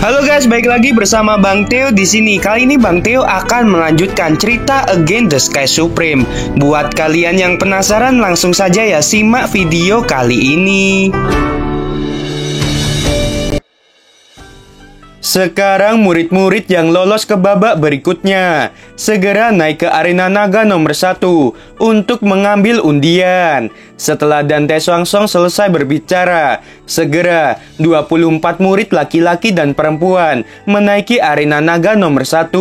Halo guys, balik lagi bersama Bang Theo di sini. Kali ini Bang Theo akan melanjutkan cerita Against the Sky Supreme. Buat kalian yang penasaran, langsung saja ya simak video kali ini. Sekarang murid-murid yang lolos ke babak berikutnya segera naik ke arena naga nomor 1 untuk mengambil undian. Setelah Dante Swangsong selesai berbicara, segera 24 murid laki-laki dan perempuan menaiki arena naga nomor 1.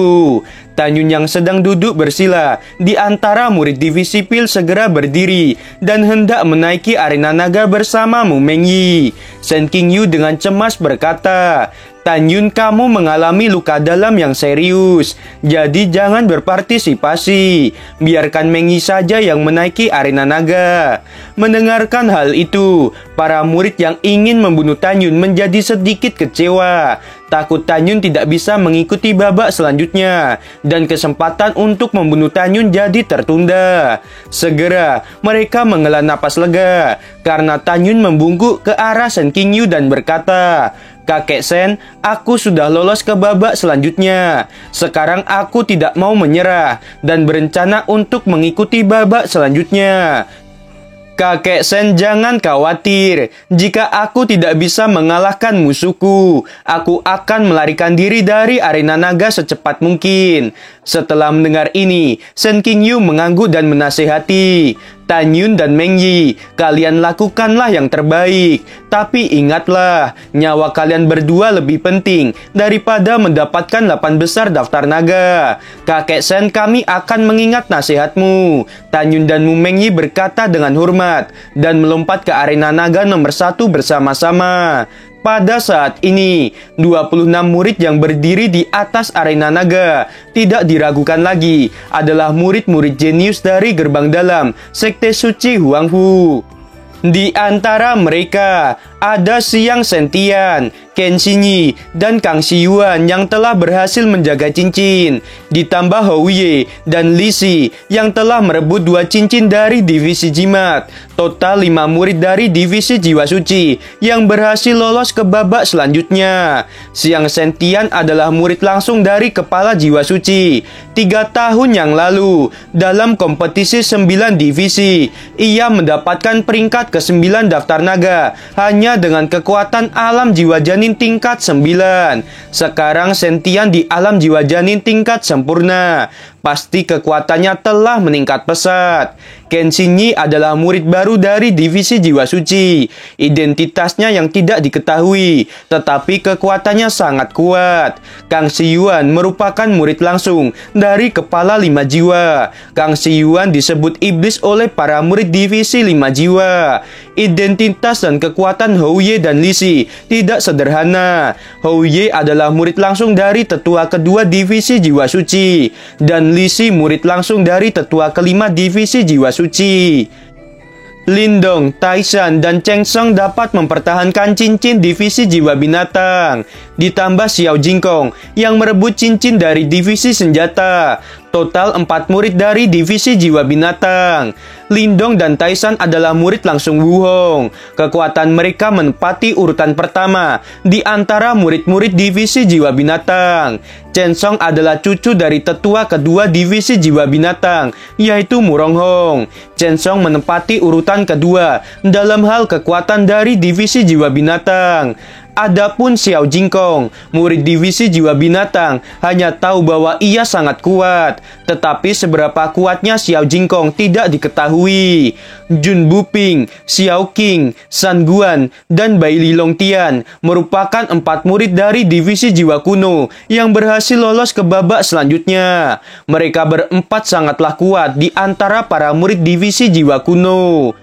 Tanyun yang sedang duduk bersila di antara murid divisi Pil segera berdiri dan hendak menaiki arena naga bersama Mu Mengyi. Shen Qingyu dengan cemas berkata, "Tanyun, kamu mengalami luka dalam yang serius, jadi jangan berpartisipasi. Biarkan Mengyi saja yang menaiki arena naga." Mendengarkan hal itu, para murid yang ingin membunuh Tanyun menjadi sedikit kecewa. Takut Tanyun tidak bisa mengikuti babak selanjutnya dan kesempatan untuk membunuh Tanyun jadi tertunda. Segera mereka menghela napas lega karena Tanyun membungkuk ke arah Shen Qingyu dan berkata, "Kakek Shen, aku sudah lolos ke babak selanjutnya. Sekarang aku tidak mau menyerah dan berencana untuk mengikuti babak selanjutnya. Kakek Shen, jangan khawatir. Jika aku tidak bisa mengalahkan musuhku, aku akan melarikan diri dari arena naga secepat mungkin." Setelah mendengar ini, Shen Qingyu mengangguk dan menasihati, "Tanyun dan Mengyi, kalian lakukanlah yang terbaik. Tapi ingatlah, nyawa kalian berdua lebih penting daripada mendapatkan 8 besar daftar naga. Kakek Shen, kami akan mengingat nasihatmu." Tanyun dan Mu Mengyi berkata dengan hormat dan melompat ke arena naga nomor 1 bersama-sama. Pada saat ini, 26 murid yang berdiri di atas arena naga tidak diragukan lagi adalah murid-murid jenius dari gerbang dalam Sekte Suci Huangfu. Di antara mereka ada Xiang Sentian, Qin Xinyi, dan Kang Xiyuan yang telah berhasil menjaga cincin. Ditambah Hou Ye dan Li Si yang telah merebut 2 cincin dari divisi jimat. Total 5 murid dari divisi jiwa suci yang berhasil lolos ke babak selanjutnya. Xiang Sentian adalah murid langsung dari kepala jiwa suci. 3 tahun yang lalu, dalam kompetisi 9 divisi, ia mendapatkan peringkat ke-9 daftar naga hanya dengan kekuatan alam jiwa janin tingkat 9. Sekarang Sentian di alam jiwa janin tingkat sempurna. Pasti kekuatannya telah meningkat pesat. Qin Xinyi adalah murid baru dari divisi jiwa suci. Identitasnya yang tidak diketahui, tetapi kekuatannya sangat kuat. Kang Xiyuan merupakan murid langsung dari kepala 5 jiwa. Kang Xiyuan disebut iblis oleh para murid divisi 5 jiwa. Identitas dan kekuatan Hou Ye dan Li Si tidak sederhana. Hou Ye adalah murid langsung dari tetua kedua divisi jiwa suci, dan Li Si murid langsung dari tetua kelima divisi jiwa suci. Lindong, Taishan, dan Cheng Song dapat mempertahankan cincin divisi jiwa binatang. Ditambah Xiao Jingkong yang merebut cincin dari divisi senjata. Total 4 murid dari divisi jiwa binatang. Lindong dan Taishan adalah murid langsung Wu Hong. Kekuatan mereka menempati urutan pertama di antara murid-murid divisi jiwa binatang. Chen Song adalah cucu dari tetua kedua divisi jiwa binatang, yaitu Murong Hong. Chen Song menempati urutan kedua dalam hal kekuatan dari divisi jiwa binatang. Adapun Xiao Jingkong, murid divisi jiwa binatang, hanya tahu bahwa ia sangat kuat, tetapi seberapa kuatnya Xiao Jingkong tidak diketahui. Jun Buping, Xiao Qing, San Guan, dan Bai Li Longtian merupakan 4 murid dari divisi jiwa kuno yang berhasil lolos ke babak selanjutnya. Mereka berempat sangatlah kuat di antara para murid divisi jiwa kuno.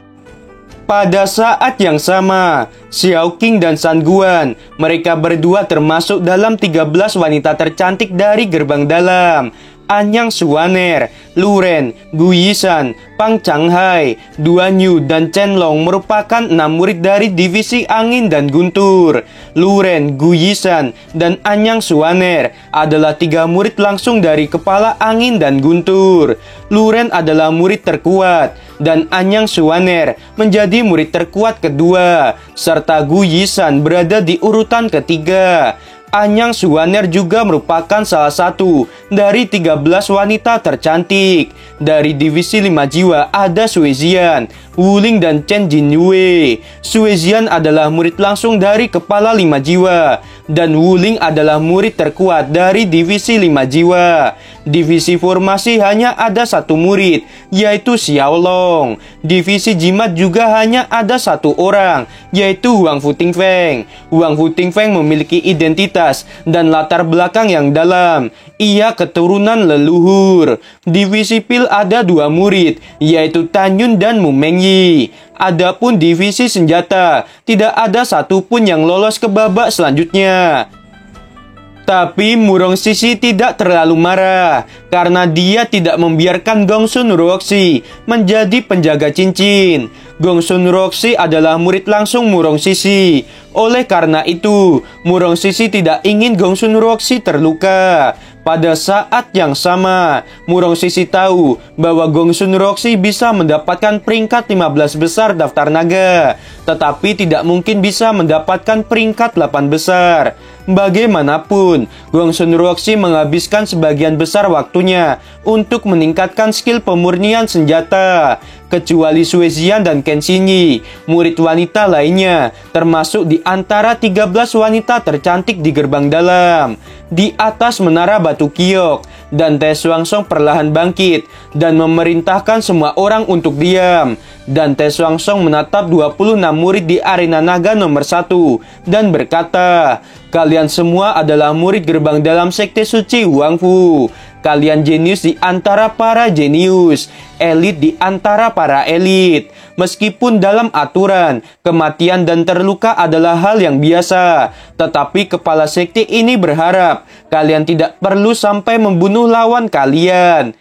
Pada saat yang sama, Xiao Qing dan San Guan, mereka berdua termasuk dalam 13 wanita tercantik dari gerbang dalam. Anyang Suaner, Luren, Gu Yishan, Pang Changhai, Duan Yu, dan Chen Long merupakan 6 murid dari divisi angin dan guntur. Luren, Gu Yishan, dan Anyang Suaner adalah 3 murid langsung dari kepala angin dan guntur. Luren adalah murid terkuat, dan Anyang Suaner menjadi murid terkuat kedua, serta Gu Yishan berada di urutan ketiga. Anyang Suwaner juga merupakan salah satu dari 13 wanita tercantik. Dari divisi 5 jiwa ada Suezian, Wuling, dan Chen Jinyue. Suezian adalah murid langsung dari kepala 5 jiwa, dan Wuling adalah murid terkuat dari divisi 5 jiwa. Divisi formasi hanya ada satu murid, yaitu Xiaolong. Divisi jimat juga hanya ada satu orang, yaitu Huang Futingfeng. Huang Futingfeng memiliki identitas dan latar belakang yang dalam. Ia keturunan leluhur. Divisi pil ada dua murid, yaitu Tanyun dan Mu Mengyi. Adapun divisi senjata, tidak ada satupun yang lolos ke babak selanjutnya. Tapi Murong Sisi tidak terlalu marah karena dia tidak membiarkan Gongsun Roxy menjadi penjaga cincin. Gongsun Roxy adalah murid langsung Murong Sisi. Oleh karena itu, Murong Sisi tidak ingin Gongsun Roxy terluka. Pada saat yang sama, Murong Sisi tahu bahwa Gongsun Roxy bisa mendapatkan peringkat 15 besar daftar naga, tetapi tidak mungkin bisa mendapatkan peringkat 8 besar. Bagaimanapun, Gongsun Roxy menghabiskan sebagian besar waktunya untuk meningkatkan skill pemurnian senjata. Kecuali Suezian dan Kenshinyi, murid wanita lainnya, termasuk di antara 13 wanita tercantik di gerbang dalam. Di atas menara batu kiok, dan Te Xuanzong perlahan bangkit dan memerintahkan semua orang untuk diam. Dan Te Xuanzong menatap 26 murid di arena naga nomor 1 dan berkata, "Kalian semua adalah murid gerbang dalam sekte suci Huangfu. Kalian jenius di antara para jenius, elit di antara para elit. Meskipun dalam aturan, kematian dan terluka adalah hal yang biasa, tetapi kepala sekte ini berharap kalian tidak perlu sampai membunuh lawan kalian."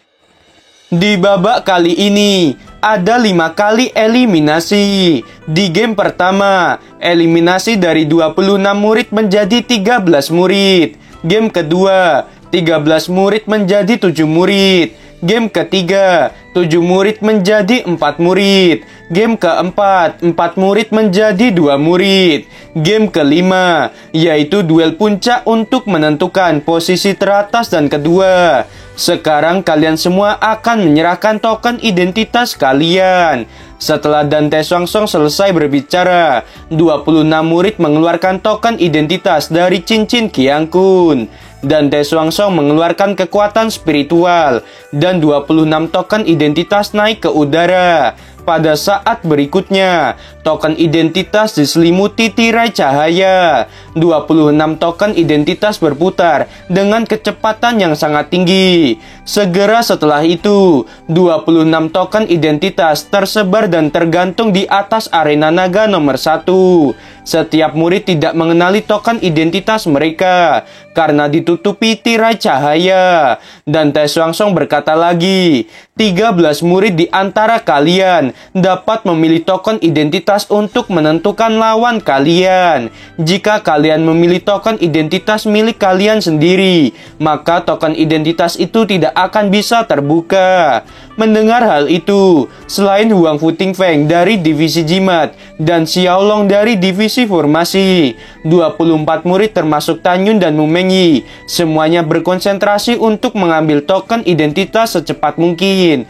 Di babak kali ini, ada 5 kali eliminasi. Di game pertama, eliminasi dari 26 murid menjadi 13 murid. Game kedua, 13 murid menjadi 7 murid. Game ketiga, 7 murid menjadi 4 murid. Game keempat, 4 murid menjadi 2 murid. Game kelima, yaitu duel puncak untuk menentukan posisi teratas dan kedua. Sekarang kalian semua akan menyerahkan token identitas kalian. Setelah Dan Te Xuanzong selesai berbicara, 26 murid mengeluarkan token identitas dari cincin Qiang Kun. Dan Te Xuanzong mengeluarkan kekuatan spiritual, dan 26 token identitas naik ke udara. Pada saat berikutnya, token identitas diselimuti tirai cahaya. 26 token identitas berputar dengan kecepatan yang sangat tinggi. Segera setelah itu, 26 token identitas tersebar dan tergantung di atas arena naga nomor 1. Setiap murid tidak mengenali token identitas mereka karena ditutupi tirai cahaya. Dan Te Xuanzong berkata lagi, 13 murid di antara kalian dapat memilih token identitas untuk menentukan lawan kalian. Jika kalian memilih token identitas milik kalian sendiri, maka token identitas itu tidak akan bisa terbuka. Mendengar hal itu, selain Huang Futingfeng dari divisi jimat dan Xiaolong dari divisi formasi, 24 murid termasuk Tanyun dan Mu Mengyi semuanya berkonsentrasi untuk mengambil token identitas secepat mungkin.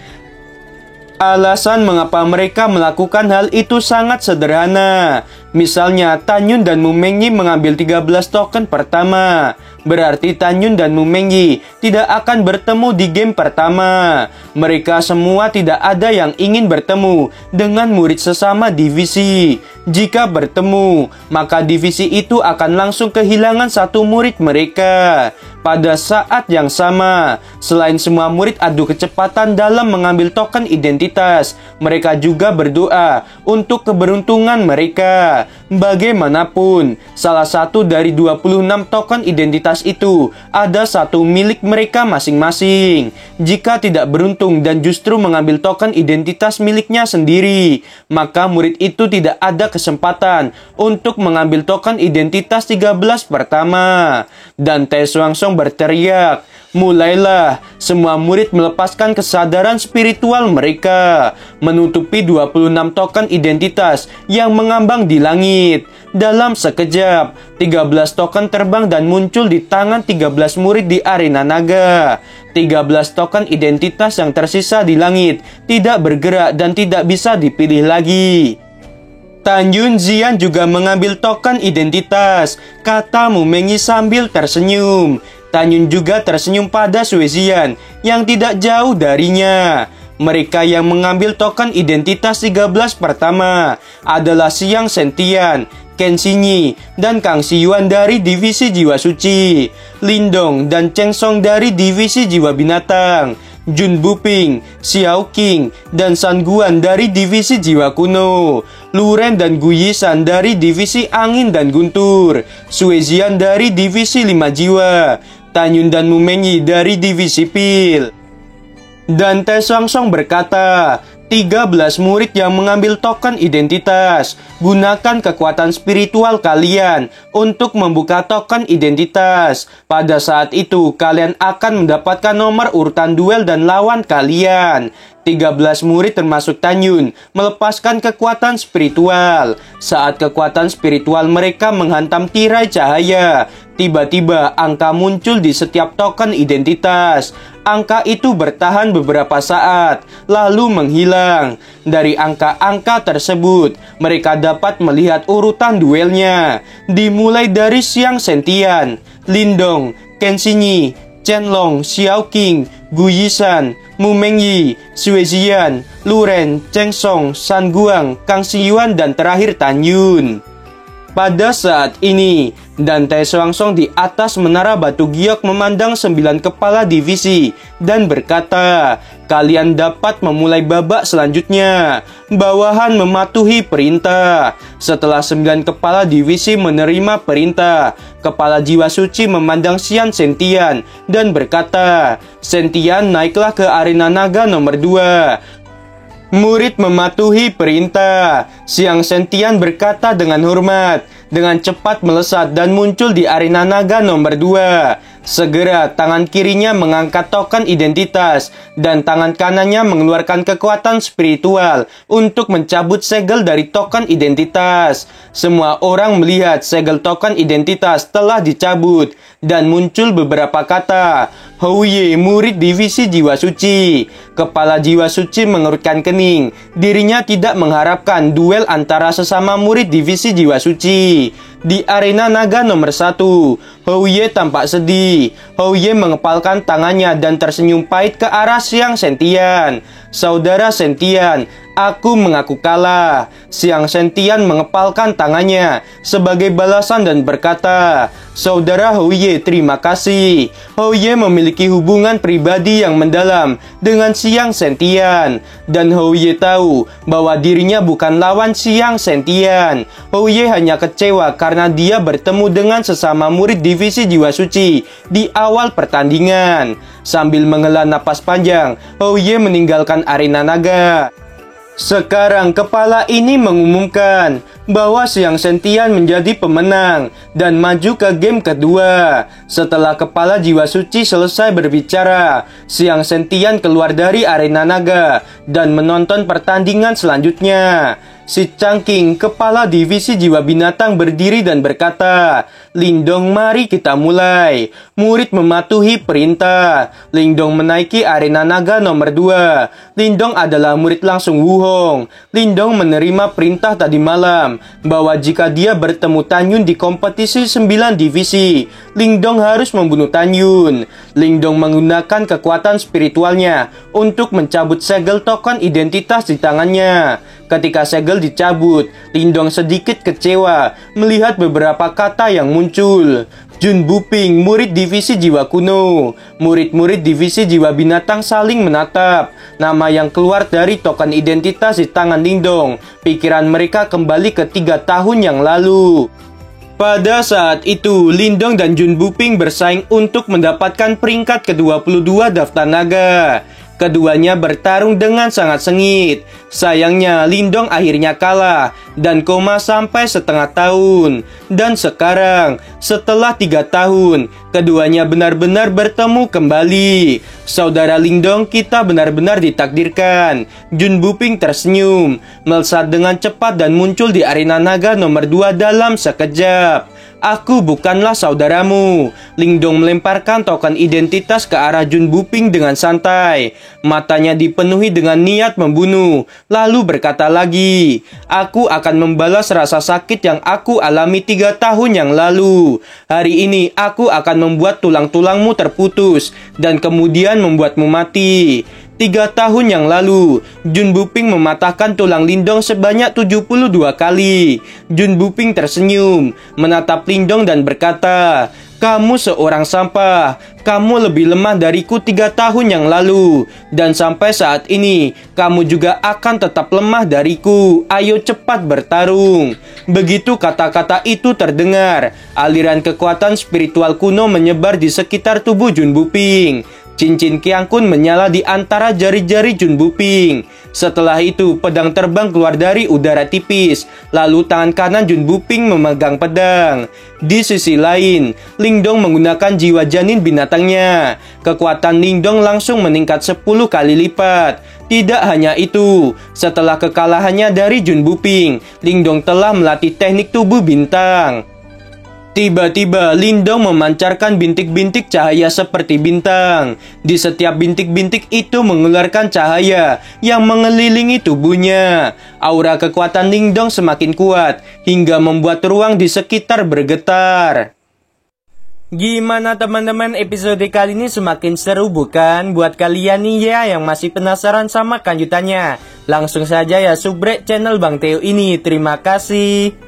Alasan mengapa mereka melakukan hal itu sangat sederhana. Misalnya, Tanyun dan Mu Mengyi mengambil 13 token pertama. Berarti Tanyun dan Mu Mengyi tidak akan bertemu di game pertama. Mereka semua tidak ada yang ingin bertemu dengan murid sesama divisi. Jika bertemu, maka divisi itu akan langsung kehilangan satu murid mereka. Pada saat yang sama, selain semua murid adu kecepatan dalam mengambil token identitas, mereka juga berdoa untuk keberuntungan mereka. Bagaimanapun, salah satu dari 26 token identitas itu ada satu milik mereka masing-masing. Jika tidak beruntung dan justru mengambil token identitas miliknya sendiri, maka murid itu tidak ada kesempatan untuk mengambil token identitas 13 pertama. dan Tae Swangsong berteriak. Mulailah semua murid melepaskan kesadaran spiritual mereka, menutupi 26 token identitas yang mengambang di langit. Dalam sekejap, 13 token terbang dan muncul di tangan 13 murid di arena naga. 13 token identitas yang tersisa di langit tidak bergerak dan tidak bisa dipilih lagi. Tan Yun Xian juga mengambil token identitas, kata Mumengi sambil tersenyum. Tan Yun juga tersenyum pada Sue Xian yang tidak jauh darinya. Mereka yang mengambil token identitas 13 pertama adalah Xiang Sentian, Ken Xinyi, dan Kang Xiyuan dari divisi Jiwa Suci, Lindong dan Cheng Song dari divisi Jiwa Binatang, Jun Buping, Xiao Qing, dan San Guan dari divisi Jiwa Kuno, Luren dan Gu Yisan dari divisi Angin dan Guntur, Sue Xian dari divisi 5 Jiwa, Tan Yun dan Mumenyi dari divisi Pil. Dan Tae Swangsong berkata, 13 murid yang mengambil token identitas, gunakan kekuatan spiritual kalian untuk membuka token identitas. Pada saat itu, kalian akan mendapatkan nomor urutan duel dan lawan kalian. 13 murid termasuk Tan Yun melepaskan kekuatan spiritual. Saat kekuatan spiritual mereka menghantam tirai cahaya, tiba-tiba angka muncul di setiap token identitas. Angka itu bertahan beberapa saat, lalu menghilang. Dari angka-angka tersebut, mereka dapat melihat urutan duelnya. Dimulai dari Xiang Sentian, Lindong, Ken Xinyi, Chen Long, Xiao Qing, Gu Yisan, Mu Mengyi, Sue Xian, Luren, Cheng Song, San Guang, Kang Xiyuan, dan terakhir Tan Yun. Pada saat ini, dan Tae Swangsong di atas menara batu giok memandang 9 kepala divisi dan berkata, kalian dapat memulai babak selanjutnya. Bawahan mematuhi perintah. Setelah 9 kepala divisi menerima perintah, kepala jiwa suci memandang Xiang Sentian dan berkata, Sentian naiklah ke arena naga nomor 2. Murid mematuhi perintah. Xiang Sentian berkata dengan hormat, dengan cepat melesat dan muncul di arena naga nomor 2. Segera tangan kirinya mengangkat token identitas dan tangan kanannya mengeluarkan kekuatan spiritual untuk mencabut segel dari token identitas. Semua orang melihat segel token identitas telah dicabut dan muncul beberapa kata. Houye, murid divisi Jiwa Suci. Kepala Jiwa Suci mengerutkan kening. Dirinya tidak mengharapkan duel antara sesama murid divisi Jiwa Suci. Di arena naga nomor 1, Houye tampak sedih. Houye mengepalkan tangannya dan tersenyum pahit ke arah Xiang Sentian. Saudara Sentian, aku mengaku kalah. Xiang Sentian mengepalkan tangannya sebagai balasan dan berkata, Saudara Houye, terima kasih. Houye memiliki hubungan pribadi yang mendalam dengan Xiang Sentian. Dan Houye tahu bahwa dirinya bukan lawan Xiang Sentian. Houye hanya kecewa karena dia bertemu dengan sesama murid divisi Jiwa Suci di awal pertandingan. Sambil menghela napas panjang, Houye meninggalkan arena naga. Sekarang kepala ini mengumumkan bahwa Xiang Sentian menjadi pemenang dan maju ke game kedua. Setelah kepala Jiwa Suci selesai berbicara, Xiang Sentian keluar dari arena naga dan menonton pertandingan selanjutnya. Si Changqing, kepala divisi Jiwa Binatang, berdiri dan berkata, Lindong, mari kita mulai. Murid mematuhi perintah. Lindong menaiki arena naga nomor 2. Lindong adalah murid langsung Wu Hong. Lindong menerima perintah tadi malam bahwa jika dia bertemu Tan Yun di kompetisi 9 divisi, Lindong harus membunuh Tan Yun. Lindong menggunakan kekuatan spiritualnya untuk mencabut segel token identitas di tangannya. Ketika segel dicabut, Lindong sedikit kecewa melihat beberapa kata yang muncul. Jun Buping, murid divisi Jiwa Kuno. Murid-murid divisi Jiwa Binatang saling menatap. Nama yang keluar dari token identitas di tangan Lindong. Pikiran mereka kembali ke 3 tahun yang lalu. Pada saat itu, Lindong dan Jun Buping bersaing untuk mendapatkan peringkat ke-22 daftar naga. Keduanya bertarung dengan sangat sengit. Sayangnya Lindong akhirnya kalah dan koma sampai setengah tahun. Dan sekarang setelah 3 tahun, keduanya benar-benar bertemu kembali. Saudara Lindong, kita benar-benar ditakdirkan. Jun Buping tersenyum, melesat dengan cepat dan muncul di arena naga nomor 2 dalam sekejap. Aku bukanlah saudaramu. Lindong melemparkan token identitas ke arah Jun Buping dengan santai. Matanya dipenuhi dengan niat membunuh. Lalu berkata lagi, aku akan membalas rasa sakit yang aku alami 3 tahun yang lalu. Hari ini aku akan membuat tulang-tulangmu terputus dan kemudian membuatmu mati. 3 tahun yang lalu, Jun Buping mematahkan tulang Lindong sebanyak 72 kali. Jun Buping tersenyum, menatap Lindong dan berkata, kamu seorang sampah. Kamu lebih lemah dariku 3 tahun yang lalu. Dan sampai saat ini, kamu juga akan tetap lemah dariku. Ayo cepat bertarung. Begitu kata-kata itu terdengar, aliran kekuatan spiritual kuno menyebar di sekitar tubuh Jun Buping. Cincin Qiang Kun menyala di antara jari-jari Jun Buping. Setelah itu, pedang terbang keluar dari udara tipis. Lalu tangan kanan Jun Buping memegang pedang. Di sisi lain, Lindong menggunakan jiwa janin binatangnya. Kekuatan Lindong langsung meningkat 10 kali lipat. Tidak hanya itu, setelah kekalahannya dari Jun Buping, Lindong telah melatih teknik tubuh bintang. Tiba-tiba Lindong memancarkan bintik-bintik cahaya seperti bintang. Di setiap bintik-bintik itu mengeluarkan cahaya yang mengelilingi tubuhnya. Aura kekuatan Lindong semakin kuat hingga membuat ruang di sekitar bergetar. Gimana teman-teman, episode kali ini semakin seru bukan? Buat kalian nih ya yang masih penasaran sama kelanjutannya, langsung saja ya subrek channel Bang Theo ini. Terima kasih.